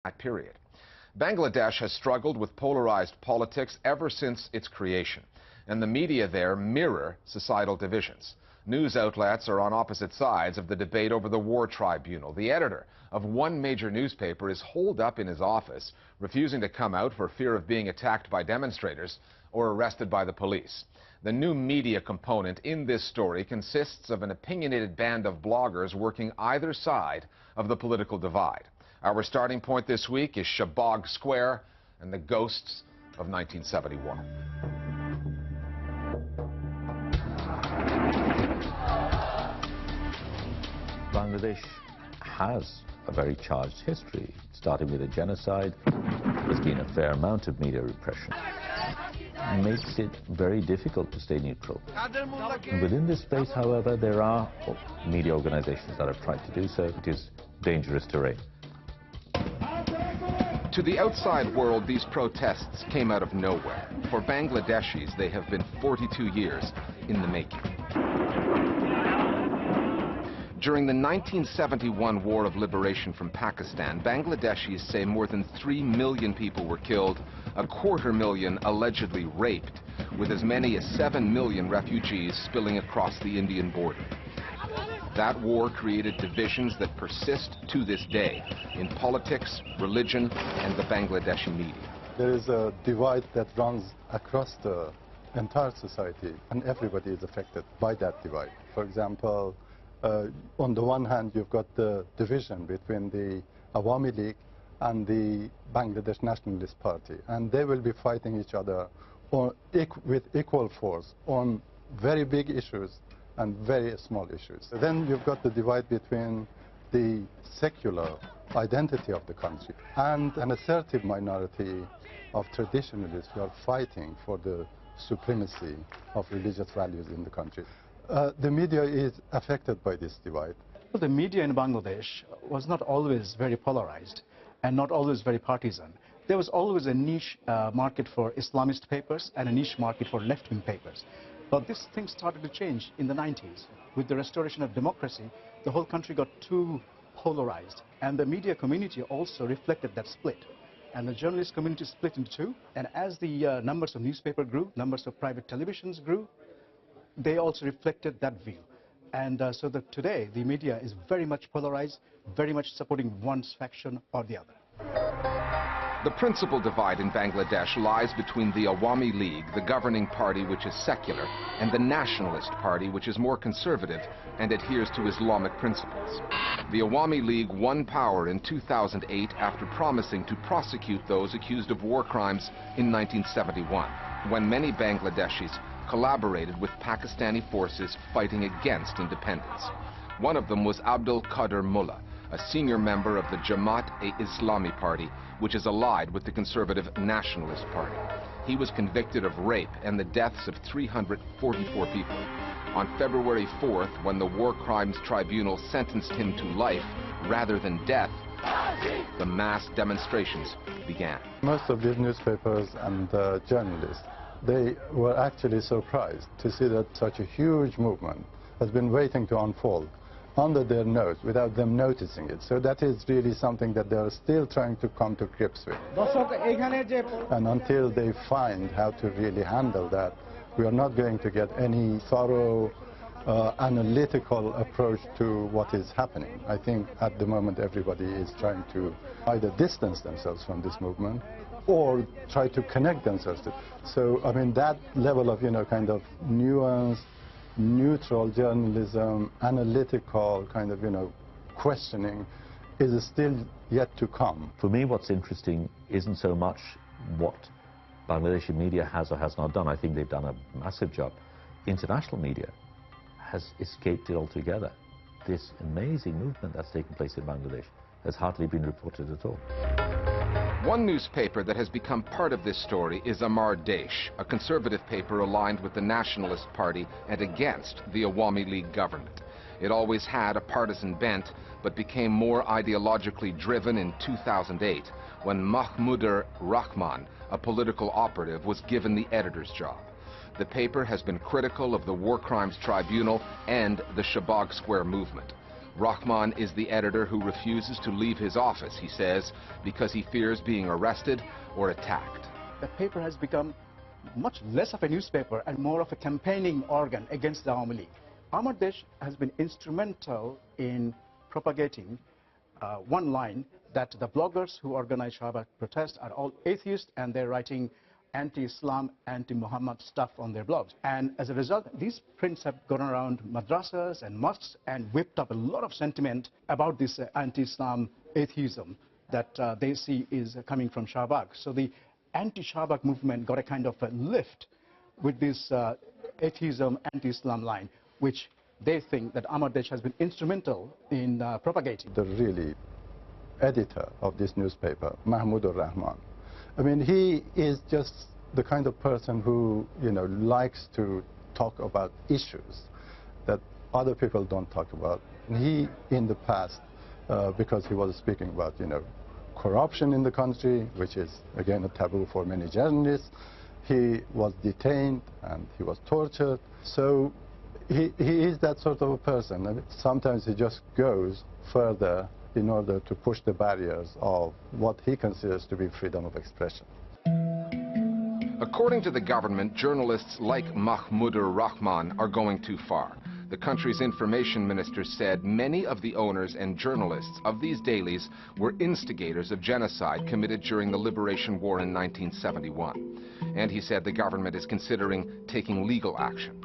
that period. Bangladesh has struggled with polarized politics ever since its creation, and the media there mirror societal divisions. News outlets are on opposite sides of the debate over the war tribunal. The editor of one major newspaper is holed up in his office, refusing to come out for fear of being attacked by demonstrators or arrested by the police. The new media component in this story consists of an opinionated band of bloggers working either side of the political divide. Our starting point this week is Shahbag Square and the ghosts of 1971. Bangladesh has a very charged history, starting with a genocide. There's been a fair amount of media repression. It makes it very difficult to stay neutral. Within this space, however, there are media organizations that have tried to do so. It is dangerous terrain. To the outside world, these protests came out of nowhere. For Bangladeshis, they have been 42 years in the making. During the 1971 War of Liberation from Pakistan, Bangladeshis say more than 3 million people were killed, 250,000 allegedly raped, with as many as 7 million refugees spilling across the Indian border. That war created divisions that persist to this day in politics, religion, and the Bangladeshi media. There is a divide that runs across the entire society, and everybody is affected by that divide. For example, on the one hand, you've got the division between the Awami League and the Bangladesh Nationalist Party, and they will be fighting each other with equal force on very big issues and very small issues. Then you've got the divide between the secular identity of the country and an assertive minority of traditionalists who are fighting for the supremacy of religious values in the country. The media is affected by this divide. Well, the media in Bangladesh was not always very polarized and not always very partisan. There was always a niche market for Islamist papers and a niche market for left-wing papers. But this thing started to change in the 90s. With the restoration of democracy, the whole country got too polarized. And the media community also reflected that split. And the journalist community split into two. And as the numbers of newspapers grew, numbers of private televisions grew, they also reflected that view. And so that today, the media is very much polarized, very much supporting one faction or the other. The principal divide in Bangladesh lies between the Awami League, the governing party which is secular, and the Nationalist Party which is more conservative and adheres to Islamic principles. The Awami League won power in 2008 after promising to prosecute those accused of war crimes in 1971, when many Bangladeshis collaborated with Pakistani forces fighting against independence. One of them was Abdul Qadir Mullah, a senior member of the Jamaat-e-Islami party, which is allied with the conservative Nationalist Party. He was convicted of rape and the deaths of 344 people. On February 4th, when the War Crimes Tribunal sentenced him to life rather than death, the mass demonstrations began. Most of these newspapers and journalists, they were actually surprised to see that such a huge movement has been waiting to unfold under their nose without them noticing it. So that is really something that they are still trying to come to grips with. And until they find how to really handle that, we are not going to get any thorough, analytical approach to what is happening. I think at the moment everybody is trying to either distance themselves from this movement or try to connect themselves to it. So, I mean, that level of, kind of nuanced, neutral journalism, analytical kind of, questioning is still yet to come. For me, what's interesting isn't so much what Bangladeshi media has or has not done. I think they've done a massive job. International media has escaped it altogether. This amazing movement that's taken place in Bangladesh has hardly been reported at all. One newspaper that has become part of this story is Amar, a conservative paper aligned with the Nationalist Party and against the Awami League government. It always had a partisan bent, but became more ideologically driven in 2008, when Mahmudur Rahman, a political operative, was given the editor's job. The paper has been critical of the War Crimes Tribunal and the Shahbag Square movement. Rahman is the editor who refuses to leave his office, he says, because he fears being arrested or attacked. The paper has become much less of a newspaper and more of a campaigning organ against the Awami League. Amar Desh has been instrumental in propagating one line that the bloggers who organize Shahbag protests are all atheists and they're writing anti-Islam, anti-Muhammad stuff on their blogs. And as a result, these prints have gone around madrasas and mosques and whipped up a lot of sentiment about this anti-Islam atheism that they see is coming from Shahbag. So the anti-Shahbag movement got a kind of a lift with this atheism, anti-Islam line, which they think that Amar Desh has been instrumental in propagating. The really editor of this newspaper, Mahmoud Rahman, I mean, he is just the kind of person who, likes to talk about issues that other people don't talk about. And he, in the past, because he was speaking about, corruption in the country, which is, again, a taboo for many journalists, he was detained and he was tortured. So he is that sort of a person. I mean, sometimes he just goes further in order to push the barriers of what he considers to be freedom of expression. According to the government, journalists like Mahmoud Rahman are going too far. The country's information minister said many of the owners and journalists of these dailies were instigators of genocide committed during the Liberation War in 1971. And he said the government is considering taking legal action.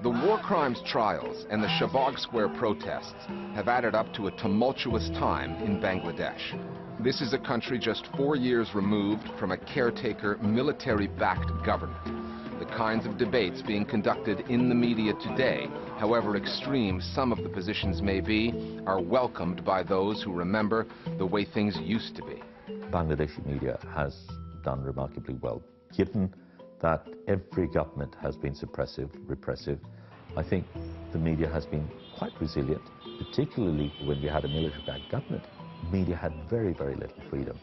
The war crimes trials and the Shahbag Square protests have added up to a tumultuous time in Bangladesh. This is a country just 4 years removed from a caretaker, military-backed government. The kinds of debates being conducted in the media today, however extreme some of the positions may be, are welcomed by those who remember the way things used to be. Bangladeshi media has done remarkably well. Given that every government has been suppressive, repressive, I think the media has been quite resilient, particularly when we had a military-backed government. Media had very, very little freedom.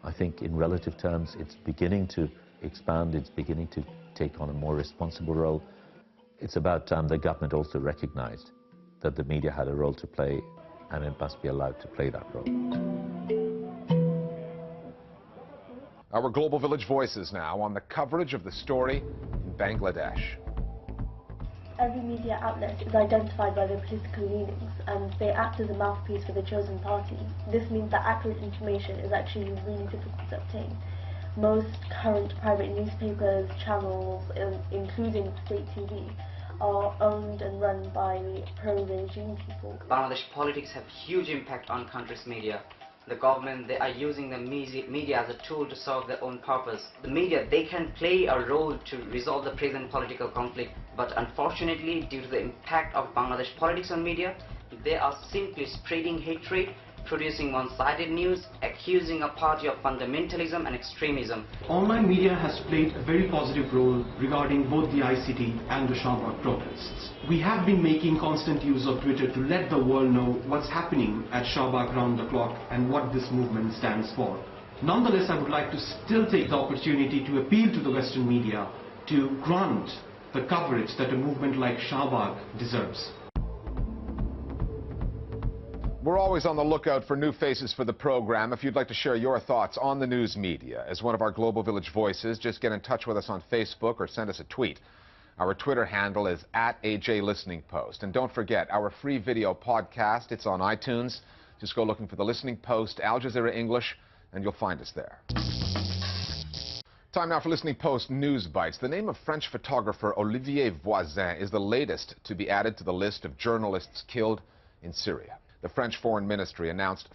I think in relative terms it's beginning to expand, it's beginning to take on a more responsible role. It's about time the government also recognized that the media had a role to play and it must be allowed to play that role. Our Global Village Voices now on the coverage of the story in Bangladesh. Every media outlet is identified by their political leanings and they act as a mouthpiece for the chosen party. This means that accurate information is actually really difficult to obtain. Most current private newspapers, channels, including state TV, are owned and run by pro-regime people. Bangladesh politics have huge impact on country's media. The government, they are using the media as a tool to serve their own purpose. The media, they can play a role to resolve the present political conflict, but unfortunately, due to the impact of Bangladesh politics on media, they are simply spreading hatred, producing one-sided news, accusing a party of fundamentalism and extremism. Online media has played a very positive role regarding both the ICT and the Shahbag protests. We have been making constant use of Twitter to let the world know what's happening at Shahbag round the clock and what this movement stands for. Nonetheless, I would like to still take the opportunity to appeal to the Western media to grant the coverage that a movement like Shahbag deserves. We're always on the lookout for new faces for the program. If you'd like to share your thoughts on the news media as one of our Global Village Voices, just get in touch with us on Facebook or send us a tweet. Our Twitter handle is @AJListeningPost. And don't forget, our free video podcast, it's on iTunes. Just go looking for the Listening Post, Al Jazeera English, and you'll find us there. Time now for Listening Post News Bites. The name of French photographer Olivier Voisin is the latest to be added to the list of journalists killed in Syria. The French Foreign Ministry announced